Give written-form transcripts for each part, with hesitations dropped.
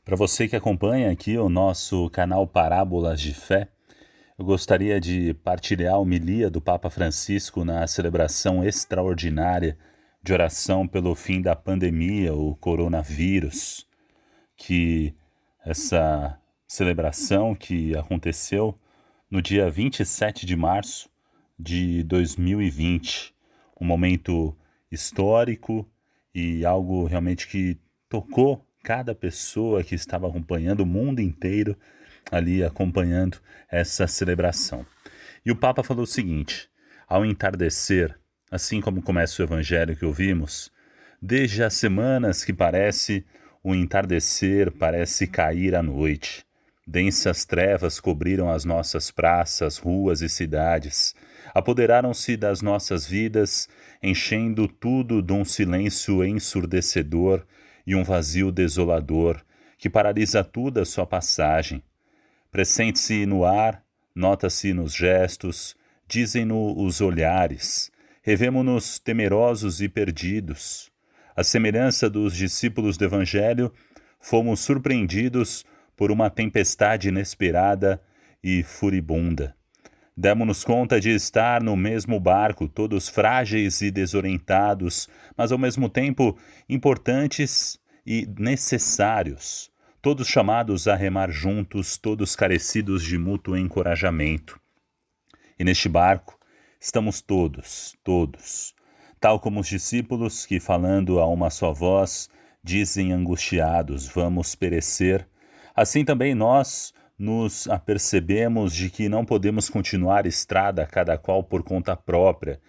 Para você que acompanha aqui o nosso canal Parábolas de Fé, eu gostaria de partilhar a homilia do Papa Francisco na celebração extraordinária de oração pelo fim da pandemia, o coronavírus, que essa celebração que aconteceu no dia 27 de março de 2020, um momento histórico e algo realmente que tocou cada pessoa que estava acompanhando, o mundo inteiro ali acompanhando essa celebração. E o Papa falou o seguinte: ao entardecer, assim como começa o evangelho que ouvimos, desde as semanas que parece o entardecer parece cair à noite. Densas trevas cobriram as nossas praças, ruas e cidades. Apoderaram-se das nossas vidas, enchendo tudo de um silêncio ensurdecedor e um vazio desolador, que paralisa tudo a sua passagem. Pressente-se no ar, nota-se nos gestos, dizem-no os olhares. Revemo-nos temerosos e perdidos. À semelhança dos discípulos do Evangelho, fomos surpreendidos por uma tempestade inesperada e furibunda. Demos-nos conta de estar no mesmo barco, todos frágeis e desorientados, mas ao mesmo tempo importantes e necessários, todos chamados a remar juntos, todos carecidos de mútuo encorajamento. E neste barco estamos todos, tal como os discípulos que, falando a uma só voz, dizem angustiados: vamos perecer. Assim também nós nos apercebemos de que não podemos continuar estrada cada qual por conta própria,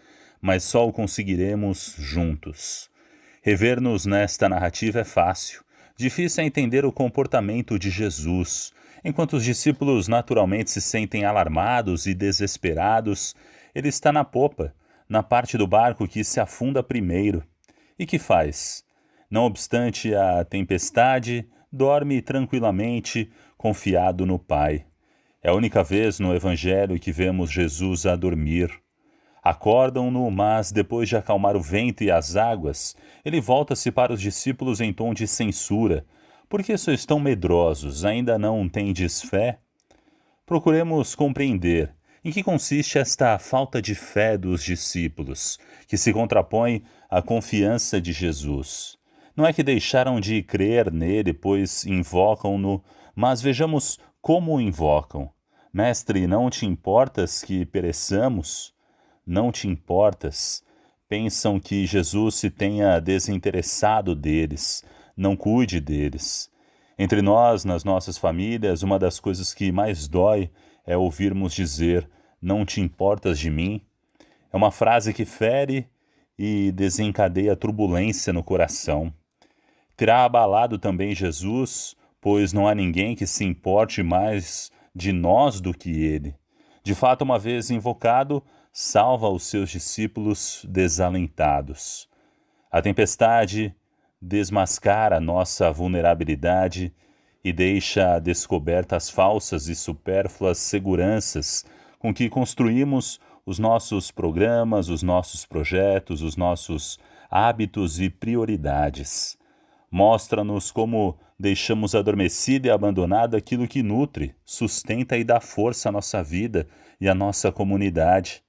mas só o conseguiremos juntos. Rever-nos nesta narrativa é fácil. Difícil é entender o comportamento de Jesus. Enquanto os discípulos naturalmente se sentem alarmados e desesperados, ele está na popa, na parte do barco que se afunda primeiro. E que faz? Não obstante a tempestade, dorme tranquilamente, confiado no Pai. É a única vez no Evangelho que vemos Jesus a dormir. Acordam-no, mas depois de acalmar o vento e as águas, ele volta-se para os discípulos em tom de censura. Por que sois tão medrosos? Ainda não tendes fé? Procuremos compreender em que consiste esta falta de fé dos discípulos, que se contrapõe à confiança de Jesus. Não é que deixaram de crer nele, pois invocam-no, mas vejamos como o invocam. Mestre, não te importas que pereçamos? Não te importas? Pensam que Jesus se tenha desinteressado deles, não cuide deles. Entre nós, nas nossas famílias, uma das coisas que mais dói é ouvirmos dizer: não te importas de mim? É uma frase que fere e desencadeia turbulência no coração. Terá abalado também Jesus, pois não há ninguém que se importe mais de nós do que ele. De fato, uma vez invocado, salva os seus discípulos desalentados. A tempestade desmascara nossa vulnerabilidade e deixa descobertas falsas e supérfluas seguranças com que construímos os nossos programas, os nossos projetos, os nossos hábitos e prioridades. Mostra-nos como deixamos adormecido e abandonado aquilo que nutre, sustenta e dá força à nossa vida e à nossa comunidade.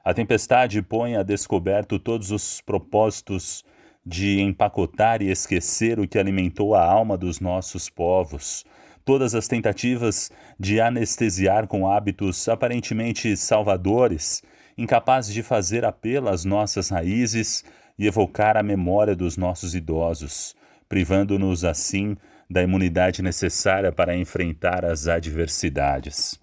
A tempestade põe a descoberto todos os propósitos de empacotar e esquecer o que alimentou a alma dos nossos povos, todas as tentativas de anestesiar com hábitos aparentemente salvadores, incapazes de fazer apelo às nossas raízes e evocar a memória dos nossos idosos, privando-nos assim da imunidade necessária para enfrentar as adversidades.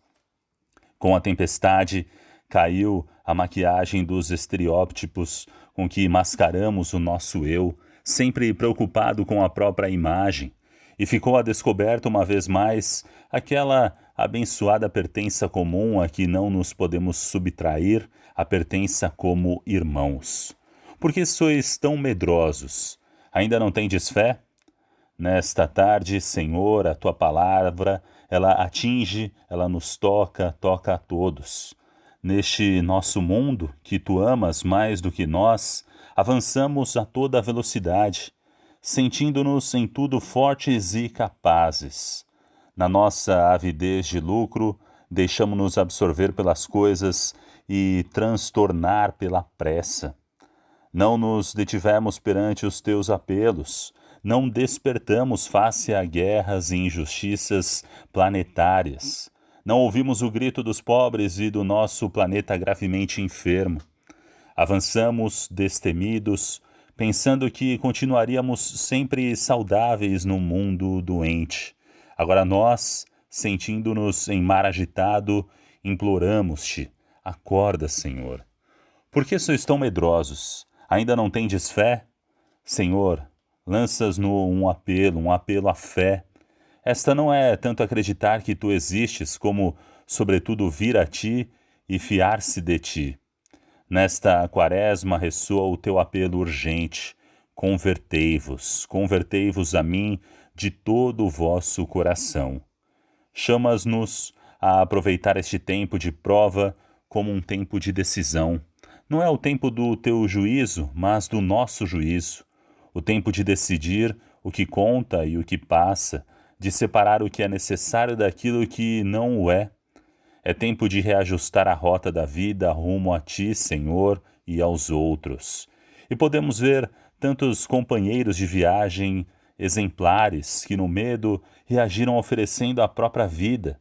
Com a tempestade, caiu a maquiagem dos estereótipos com que mascaramos o nosso eu, sempre preocupado com a própria imagem, e ficou a descoberto uma vez mais aquela abençoada pertença comum a que não nos podemos subtrair, a pertença como irmãos. Por que sois tão medrosos? Ainda não tendes fé? Nesta tarde, Senhor, a tua palavra, ela atinge, ela nos toca, toca a todos. Neste nosso mundo, que tu amas mais do que nós, avançamos a toda velocidade. sentindo-nos em tudo fortes e capazes. Na nossa avidez de lucro, deixamo-nos absorver pelas coisas e transtornar pela pressa. Não nos detivemos perante os teus apelos, não despertamos face a guerras e injustiças planetárias. Não ouvimos o grito dos pobres e do nosso planeta gravemente enfermo. Avançamos destemidos, pensando que continuaríamos sempre saudáveis num mundo doente. Agora nós, sentindo-nos em mar agitado, imploramos-te: acorda, Senhor. Por que sois tão medrosos? Ainda não tendes fé? Senhor, lanças-no um apelo à fé. Esta não é tanto acreditar que tu existes, como, sobretudo, vir a ti e fiar-se de ti. Nesta quaresma ressoa o teu apelo urgente: convertei-vos a mim de todo o vosso coração. Chamas-nos a aproveitar este tempo de prova como um tempo de decisão. Não é o tempo do teu juízo, mas do nosso juízo. O tempo de decidir o que conta e o que passa, de separar o que é necessário daquilo que não o é. É tempo de reajustar a rota da vida rumo a ti, Senhor, e aos outros. E podemos ver tantos companheiros de viagem exemplares que, no medo, reagiram oferecendo a própria vida.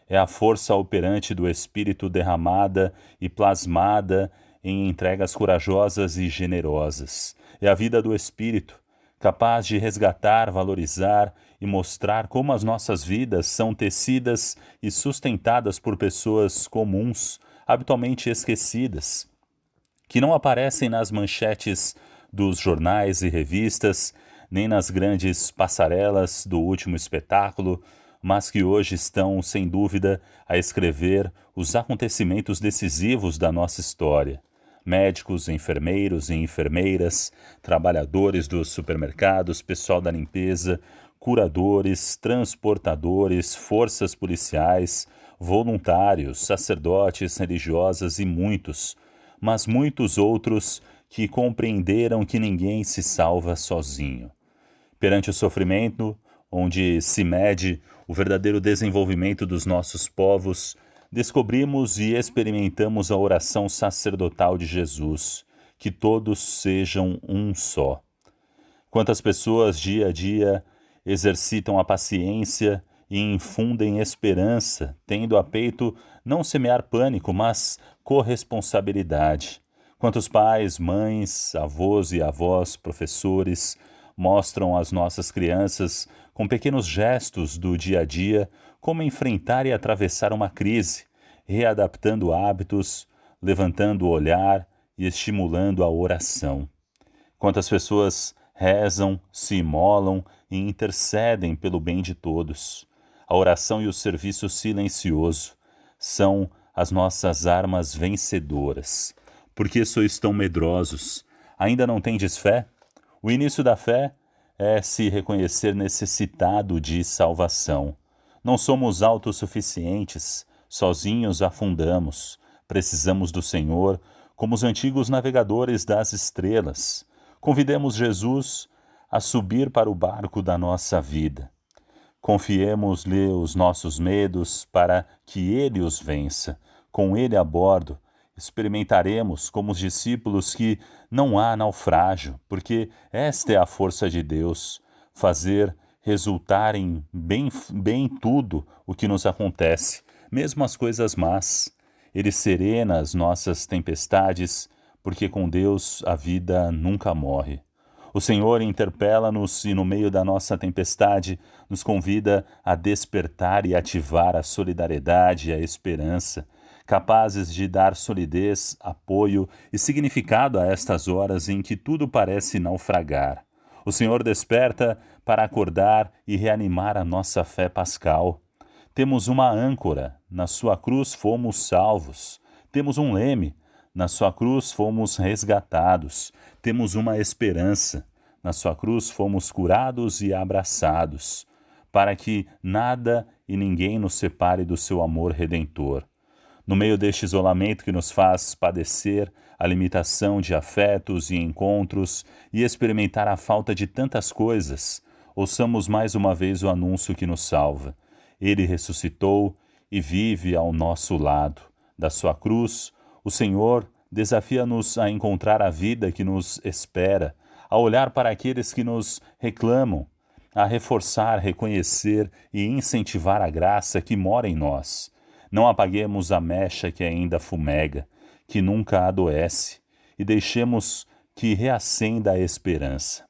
É a força operante do Espírito derramada e plasmada em entregas corajosas e generosas. É a vida do Espírito, capaz de resgatar, valorizar e mostrar como as nossas vidas são tecidas e sustentadas por pessoas comuns, habitualmente esquecidas, que não aparecem nas manchetes dos jornais e revistas, nem nas grandes passarelas do último espetáculo, mas que hoje estão, sem dúvida, a escrever os acontecimentos decisivos da nossa história. Médicos, enfermeiros e enfermeiras, trabalhadores dos supermercados, pessoal da limpeza, curadores, transportadores, forças policiais, voluntários, sacerdotes, religiosas e muitos, mas muitos outros que compreenderam que ninguém se salva sozinho. Perante o sofrimento, onde se mede o verdadeiro desenvolvimento dos nossos povos, descobrimos e experimentamos a oração sacerdotal de Jesus, que todos sejam um só. Quantas pessoas dia a dia exercitam a paciência e infundem esperança, tendo a peito não semear pânico, mas corresponsabilidade. Quantos pais, mães, avós e avós, professores, mostram às nossas crianças, com pequenos gestos do dia a dia, como enfrentar e atravessar uma crise, readaptando hábitos, levantando o olhar e estimulando a oração. Quantas pessoas rezam, se imolam e intercedem pelo bem de todos. A oração e o serviço silencioso são as nossas armas vencedoras. Por que sois tão medrosos? Ainda não tendes fé? O início da fé é se reconhecer necessitado de salvação. Não somos autossuficientes, sozinhos afundamos. Precisamos do Senhor, como os antigos navegadores das estrelas. Convidemos Jesus a subir para o barco da nossa vida. Confiemos-lhe os nossos medos para que ele os vença. Com ele a bordo, experimentaremos, como os discípulos, que não há naufrágio, porque esta é a força de Deus, fazer resultar em bem tudo o que nos acontece, mesmo as coisas más. Ele serena as nossas tempestades, porque com Deus a vida nunca morre. O Senhor interpela-nos e, no meio da nossa tempestade, nos convida a despertar e ativar a solidariedade e a esperança, capazes de dar solidez, apoio e significado a estas horas em que tudo parece naufragar. O Senhor desperta para acordar e reanimar a nossa fé pascal. Temos uma âncora, na sua cruz fomos salvos. Temos um leme, na sua cruz fomos resgatados. Temos uma esperança, na sua cruz fomos curados e abraçados, para que nada e ninguém nos separe do seu amor redentor. No meio deste isolamento que nos faz padecer a limitação de afetos e encontros e experimentar a falta de tantas coisas, ouçamos mais uma vez o anúncio que nos salva. Ele ressuscitou e vive ao nosso lado. Da sua cruz, o Senhor desafia-nos a encontrar a vida que nos espera, a olhar para aqueles que nos reclamam, a reforçar, reconhecer e incentivar a graça que mora em nós. Não apaguemos a mecha que ainda fumega, que nunca adoece, e deixemos que reacenda a esperança.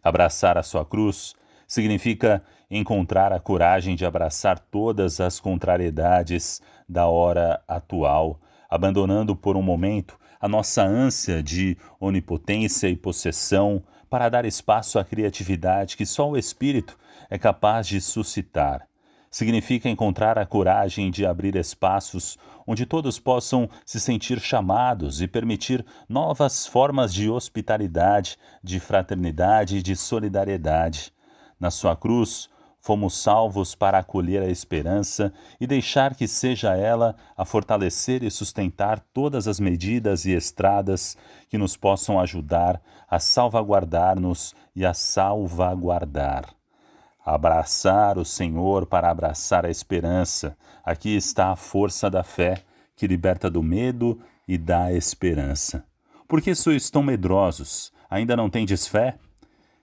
Abraçar a sua cruz significa encontrar a coragem de abraçar todas as contrariedades da hora atual, abandonando por um momento a nossa ânsia de onipotência e possessão para dar espaço à criatividade que só o Espírito é capaz de suscitar. Significa encontrar a coragem de abrir espaços onde todos possam se sentir chamados e permitir novas formas de hospitalidade, de fraternidade e de solidariedade. Na sua cruz, fomos salvos para acolher a esperança e deixar que seja ela a fortalecer e sustentar todas as medidas e estradas que nos possam ajudar a salvaguardar-nos e a salvaguardar. Abraçar o Senhor para abraçar a esperança. Aqui está a força da fé, que liberta do medo e dá esperança. Por que sois tão medrosos? Ainda não tendes fé?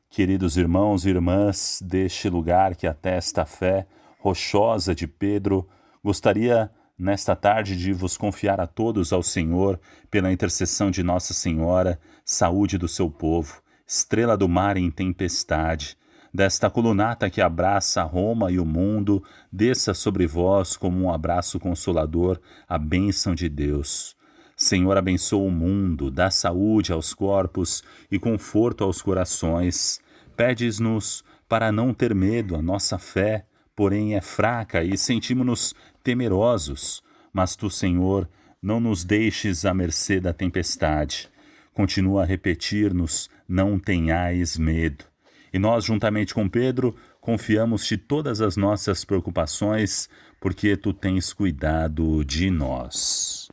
Queridos irmãos e irmãs deste lugar que atesta a fé rochosa de Pedro, gostaria nesta tarde de vos confiar a todos ao Senhor, pela intercessão de Nossa Senhora, saúde do seu povo, estrela do mar em tempestade, desta colunata que abraça Roma e o mundo, desça sobre vós como um abraço consolador a bênção de Deus. Senhor, abençoa o mundo, dá saúde aos corpos e conforto aos corações. Pedes-nos para não ter medo, a nossa fé, porém, é fraca e sentimos-nos temerosos. Mas tu, Senhor, não nos deixes à mercê da tempestade. Continua a repetir-nos, não tenhais medo. E nós, juntamente com Pedro, confiamos-te todas as nossas preocupações, porque tu tens cuidado de nós.